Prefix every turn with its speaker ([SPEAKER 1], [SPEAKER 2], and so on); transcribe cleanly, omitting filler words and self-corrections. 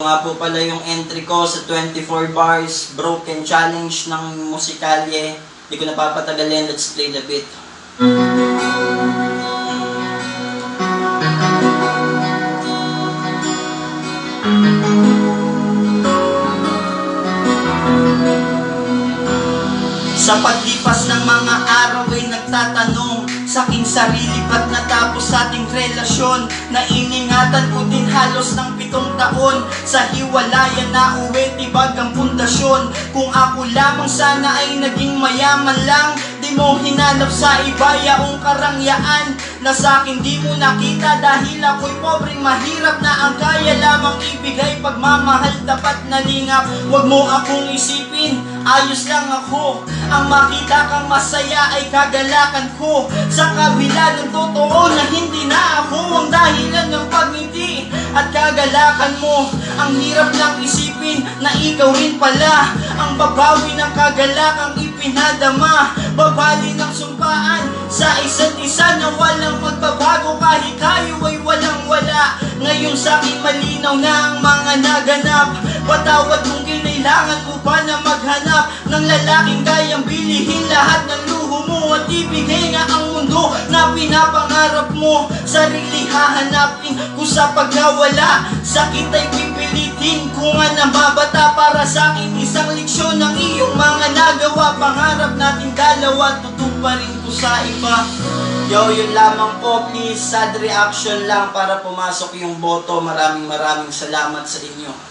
[SPEAKER 1] Nga po pala yung entry ko sa 24 bars, broken challenge ng Musikalye. Hindi ko napapatagalin, let's play the beat. Sa paglipas ng mga araw ay nagtatanong sa aking sarili, ba't natapos sa ating relasyon? Na iningatan ko din halos ng 7 taon. Sa hiwalayan na uwi, tibag ang pundasyon. Kung ako lamang sana ay naging mayaman lang, di mo hinanap sa iba yaong karangyaan na sa'kin di mo nakita, dahil ako'y pobreng mahirap na ang kaya lamang ibigay pagmamahal, tapat na lingap. Huwag mo akong isipin, ayos lang ako. Ang makita kang masaya ay kagalakan ko, sa kabila ng totoo na hindi na ako ang dahilan ng pagngiti at kagalakan mo. Ang hirap lang isipin na ikaw rin pala ang babawi ng kagalakang ipinadama. Babali ng sumpaan sa isa't isa na walang magbabago, kahit tayo ay walang wala. Ngayon sa'kin malinaw na ang mga naganap. Patawad kung kinailangan mo pa na maghanap ng lalaking kayang bilihin lahat ng luho mo at ibigay nga ang mundo na pinapangarap mo. Sarili hahanapin kung sa pagkawala, sakit ay pipilitin ko nga na mabata. Para sa'kin isang leksyon ng iyong mga nagawa. Pangarap natin dalawa, tutuparin ko sa iba. Yo, yun lamang po, please, sad reaction lang para pumasok yung boto. Maraming salamat sa inyo.